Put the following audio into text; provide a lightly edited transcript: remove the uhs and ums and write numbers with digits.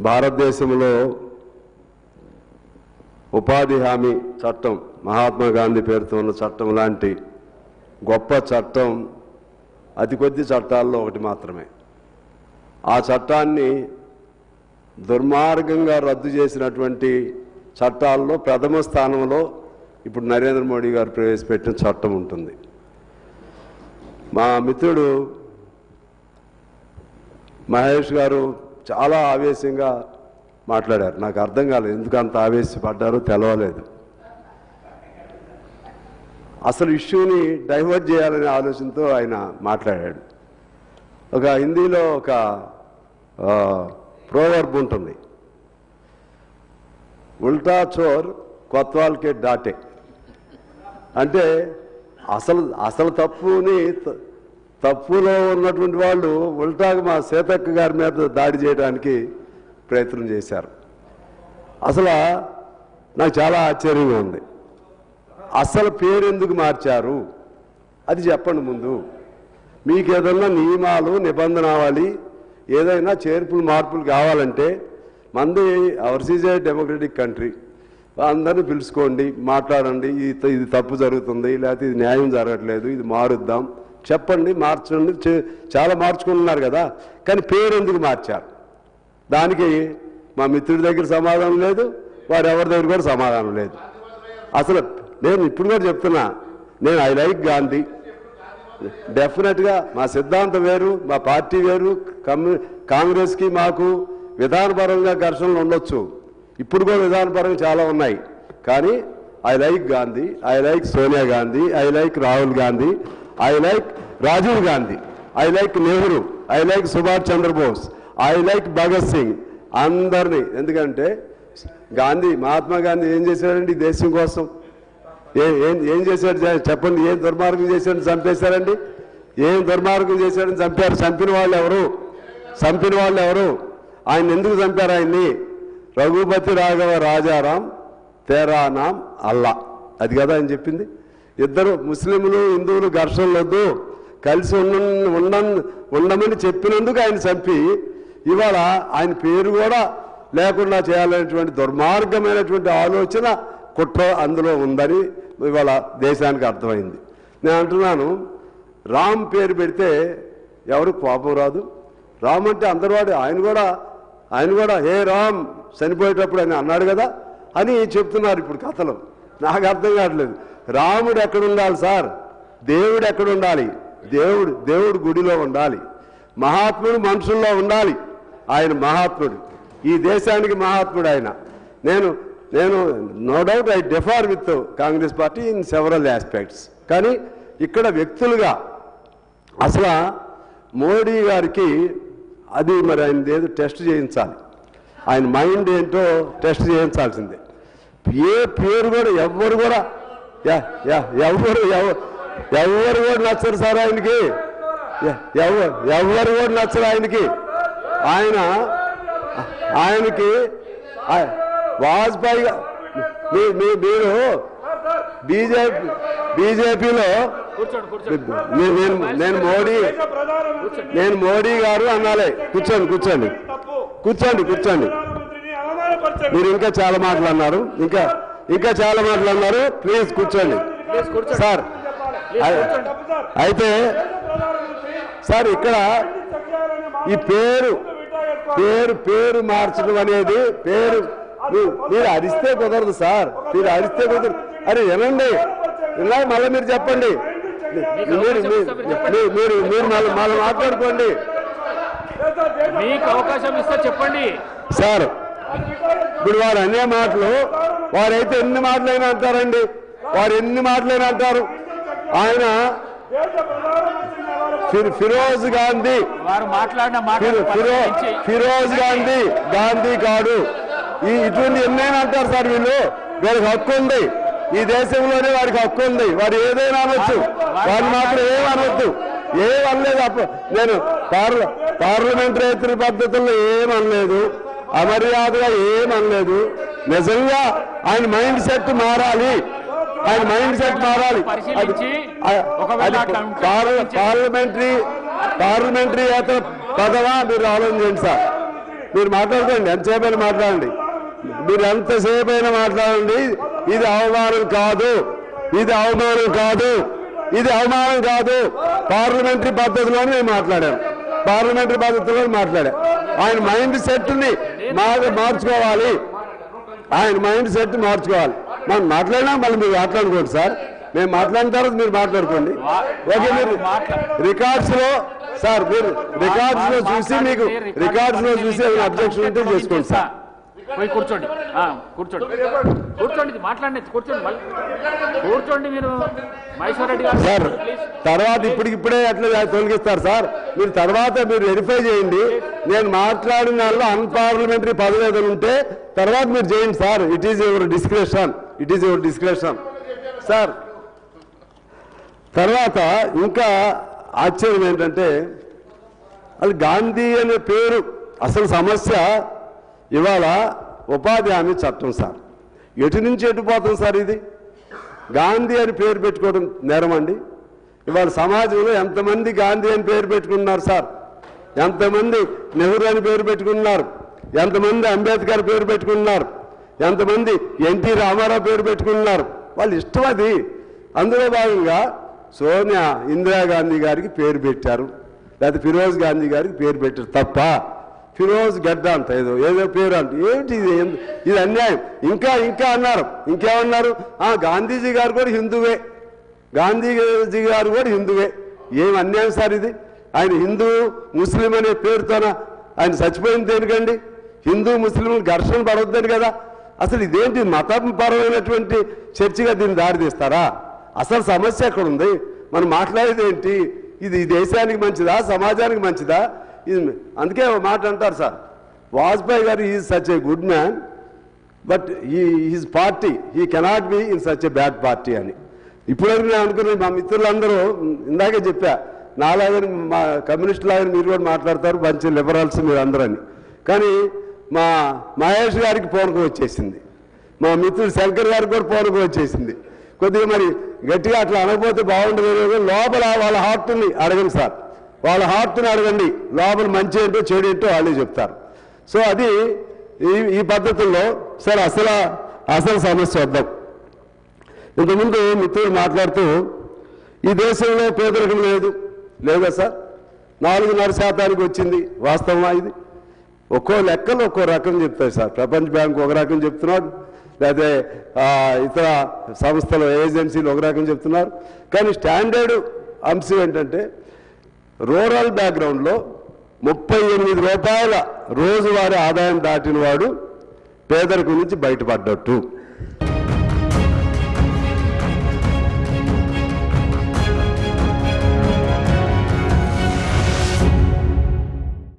భారతదేశంలో ఉపాధి హామీ చట్టం, మహాత్మా గాంధీ పేరుతో ఉన్న చట్టం లాంటి గొప్ప చట్టం అతి కొద్ది చట్టాల్లో ఒకటి మాత్రమే. ఆ చట్టాన్ని దుర్మార్గంగా రద్దు చేసినటువంటి చట్టాల్లో ప్రథమ స్థానంలో ఇప్పుడు నరేంద్ర మోడీ గారు ప్రవేశపెట్టిన చట్టం ఉంటుంది. మా మిత్రుడు మహేష్ గారు చాలా ఆవేశంగా మాట్లాడారు. నాకు అర్థం కాలేదు ఎందుకు అంత ఆవేశపడ్డారో తెలవలేదు. అసలు ఇష్యూని డైవర్ట్ చేయాలనే ఆలోచనతో ఆయన మాట్లాడాడు. ఒక హిందీలో ఒక ప్రోవర్బ్ ఉంటుంది, ఉల్టా చోర్ కొత్వాల్కే డాటే. అంటే అసలు తప్పులో ఉన్నటువంటి వాళ్ళు ఉల్టాగా మా సీతక్క గారి మీద దాడి చేయడానికి ప్రయత్నం చేశారు. అసలు నాకు చాలా ఆశ్చర్యంగా ఉంది. అసలు పేరు ఎందుకు మార్చారు అది చెప్పండి. ముందు మీకు ఏదన్నా నియమాలు నిబంధనావళి ఏదైనా చేర్పులు మార్పులు కావాలంటే మంది hours is a democratic country, అందరినీ పిలుచుకోండి, మాట్లాడండి, ఇది తప్పు జరుగుతుంది, లేకపోతే ఇది న్యాయం జరగట్లేదు, ఇది మారుద్దాం, చెప్పండి, మార్చండి. చాలా మార్చుకుంటున్నారు కదా, కానీ పేరు ఎందుకు మార్చారు దానికి మా మిత్రుడి దగ్గర సమాధానం లేదు, వారు ఎవరి దగ్గర కూడా సమాధానం లేదు. అసలు నేను ఇప్పుడు కూడా చెప్తున్నా, నేను ఐ లైక్ గాంధీ. డెఫినెట్గా మా సిద్ధాంతం వేరు, మా పార్టీ వేరు. కాంగ్రెస్కి మాకు విధానపరంగా ఘర్షణలు ఉండొచ్చు, ఇప్పుడు కూడా విధానపరంగా చాలా ఉన్నాయి. కానీ I like Gandhi, I like Sonia Gandhi, I like Rahul Gandhi, I like Rajiv Gandhi, I like Nehru, I like Subhash Chandrabose, I like Bhagat Singh, అందరినీ. ఎందుకంటే మహాత్మా గాంధీ ఏం చేశాడండి దేశం కోసం? ఏం చేశాడు చెప్పండి? ఏం దుర్మార్గం చేశాడని చంపేశారండి? ఏం దుర్మార్గం చేశాడని చంపారు? చంపిన వాళ్ళు ఎవరు? ఆయన ఎందుకు చంపారు ఆయన్ని? రఘుపతి రాఘవ రాజారాం తేరా నామ్ అల్లా, అది కదా ఆయన చెప్పింది. ఇద్దరు ముస్లింలు హిందువులు ఘర్షణలు వద్దు, కలిసి ఉండమని చెప్పినందుకు ఆయన చంపి ఇవాళ ఆయన పేరు కూడా లేకుండా చేయాలనేటువంటి దుర్మార్గమైనటువంటి ఆలోచన, కుట్ర అందులో ఉందని ఇవాళ దేశానికి అర్థమైంది. నేను అంటున్నాను, రామ్ పేరు పెడితే ఎవరు కోపం రాదు. రామ్ అంటే అందరివాడు, ఆయన కూడా హే రామ్ చనిపోయేటప్పుడు ఆయన అన్నాడు కదా అని చెప్తున్నారు ఇప్పుడు కథలు. నాకు అర్థం కావట్లేదు. రాముడు ఎక్కడ ఉండాలి సార్? దేవుడు ఎక్కడ ఉండాలి? దేవుడు గుడిలో ఉండాలి. మహాత్ముడు మనుషుల్లో ఉండాలి. ఆయన మహాత్ముడు, ఈ దేశానికి మహాత్ముడు ఆయన. నేను no doubt I differ with Congress party in several aspects. కానీ ఇక్కడ వ్యక్తులుగా అసలు మోడీ గారికి అది మరి ఆయన ఏదో టెస్ట్ చేయించాలి, ఆయన మైండ్ ఏంటో టెస్ట్ చేయించాల్సిందే. ఏ పేరు కూడా ఎవరు కూడా నచ్చరు సార్ ఆయనకి, ఎవరు కూడా నచ్చరు ఆయనకి. వాజ్పేయి మీరు బీజేపీలో నేను మోడీ గారు అనాలే. కూర్చోండి. మీరు ఇంకా చాలా మాటలు అన్నారు, ఇంకా చాలా మాటలు అన్నారు. ప్లీజ్ కూర్చోండి సార్. అయితే సార్ ఇక్కడ ఈ పేరు మార్చడం అనేది మీరు అరిస్తే కుదరదు సార్, మీరు అరిస్తే కుదరదు. అరే వినండి, ఇలా మళ్ళీ మీరు చెప్పండి, మీరు మళ్ళీ మాట్లాడుకోండి. మీకు అవకాశం ఇస్తే చెప్పండి సార్. ఇప్పుడు వారు అనే మాటలు, వారైతే ఎన్ని మాటలైనా అంటారండి, అంటారు. ఆయన ఫిరోజ్ గాంధీ గాంధీ కాడు, ఇటువంటి ఎన్నైనా అంటారు సార్. వీళ్ళకి హక్కు ఉంది, ఈ దేశంలోనే వారికి హక్కు ఉంది. వారు ఏదైనా అనొచ్చు, వారిని మాత్రం ఏమనొద్దు, ఏమనలేదు. నేను పార్లమెంటరీ పద్ధతుల్లో ఏమనలేదు, అమర్యాదగా ఏమనలేదు. నిజంగా ఆయన మైండ్ సెట్ మారాలి, పార్లమెంటరీ పదవా మీరు ఆలోచించండి సార్. మీరు మాట్లాడుకోండి, ఎంతసేపైనా మాట్లాడండి, మీరు ఎంతసేపైనా మాట్లాడండి. ఇది అవమానం కాదు, ఇది అవమానం కాదు, ఇది అవమానం కాదు. పార్లమెంటరీ పద్ధతిలోనే నేను మాట్లాడాను, పార్లమెంటరీ పద్ధతిలో మాట్లాడా. ఆయన మైండ్ సెట్ని మార్చుకోవాలి, ఆయన మైండ్ సెట్ మార్చుకోవాలి. మనం మాట్లాడినా మళ్ళీ మీరు మాట్లాడుకోండి సార్, మేము మాట్లాడిన తర్వాత మీరు మాట్లాడుకోండి. ఓకే, మీరు రికార్డ్స్ లో సార్, మీరు రికార్డ్స్ లో చూసి మీకు రికార్డ్స్ లో చూసి అబ్జెక్షన్ ఉంటే చేసుకోండి సార్. పోయి కూర్చోండి, కూర్చోండి, కూర్చోండి, మాట్లాడండి, కూర్చోండి, మళ్ళీ కూర్చోండి. మీరు మహేశ్వర్ రెడ్డి గారు సార్ తర్వాత ఇప్పుడే అట్లా తొలగిస్తారు సార్. మీరు తర్వాత మీరు వెరిఫై చేయండి, నేను మాట్లాడిన దానిలో అన్పార్లమెంటరీ పదవి ఏదైనా ఉంటే తర్వాత మీరు చేయండి sir. It is your description, it is your description sir. తర్వాత ఇంకా ఆశ్చర్యం ఏంటంటే, అది గాంధీ అనే పేరు అసలు సమస్య ఇవాళ ఉపాధి హామీ చట్టం సార్. ఎటు నుంచి ఎటుపోతుంది సార్? ఇది గాంధీ అని పేరు పెట్టుకోవడం నేరం అండి. ఇవాళ సమాజంలో ఎంతమంది గాంధీ అని పేరు పెట్టుకున్నారు సార్? ఎంతమంది నెహ్రూ అని పేరు పెట్టుకున్నారు? ఎంతమంది అంబేద్కర్ పేరు పెట్టుకున్నారు? ఎంతమంది ఎన్టీ రామారావు పేరు పెట్టుకున్నారు? వాళ్ళు ఇష్టం అది. అందులో భాగంగా సోనియా ఇందిరాగాంధీ గారికి పేరు పెట్టారు, లేకపోతే ఫిరోజ్ గాంధీ గారికి పేరు పెట్టారు తప్ప ఫిరోజ్ గడ్డ అంట ఏదో పేరు అంట. ఏంటి ఇది అన్యాయం. ఇంకా అన్నారు, ఇంకేమన్నారు? గాంధీజీ గారు కూడా హిందువే, గాంధీజీ గారు కూడా హిందువే. ఏం అన్యాయం సార్ ఇది? ఆయన హిందూ ముస్లిం అనే పేరుతోన ఆయన చచ్చిపోయింది దేనికండి? హిందూ ముస్లింలు ఘర్షణ పడవద్దని కదా. అసలు ఇదేంటి మతపరమైనటువంటి చర్చగా దీన్ని దారితీస్తారా? అసలు సమస్య ఎక్కడ ఉంది? మనం మాట్లాడేది ఏంటి? ఇది దేశానికి మంచిదా, సమాజానికి మంచిదా? ఇది అందుకే ఒక మాట అంటారు సార్, వాజ్పేయి గారు is such a good man but his party he cannot be in such a bad party అని. ఇప్పుడైనా నేను అనుకున్నాను, మా మిత్రులందరూ ఇందాకే చెప్పా, నాలాగని మా కమ్యూనిస్ట్ లాగా మీరు కూడా మాట్లాడతారు, మంచి లిబరల్స్ మీరు అందరని. కానీ మా మహేష్ గారికి పూనకం వచ్చేసింది, మా మిత్రుడు శంకర్ గారికి కూడా పూనకం వచ్చేసింది. కొద్దిగా మరి గట్టిగా అట్లా అనకపోతే బాగుండదు. లోపల వాళ్ళ హార్ట్ని అడగండి సార్, వాళ్ళ హార్ట్ని అడగండి, లోపల మంచి ఏంటో చెడు ఏంటో వాళ్ళే చెప్తారు. సో అది ఈ పద్ధతుల్లో సార్ అసలు సమస్య వద్దాం. ఇంతకుముందు మిత్రులు మాట్లాడుతూ ఈ దేశంలో పేదరికం లేదా సార్? 4.5% వచ్చింది. వాస్తవమా ఇది? ఒక్కో లెక్కలు ఒక్కో రకం చెప్తారు సార్. ప్రపంచ బ్యాంక్ ఒక రకం చెప్తున్నాడు, లేదా ఇతర సంస్థలు ఏజెన్సీలు ఒక రకం చెప్తున్నారు. కానీ స్టాండర్డ్ అంశం ఏంటంటే, రూరల్ బ్యాక్గ్రౌండ్లో 38 రూపాయల రోజువారీ ఆదాయం దాటిన వాడు పేదరికం నుంచి బయటపడ్డట్టు.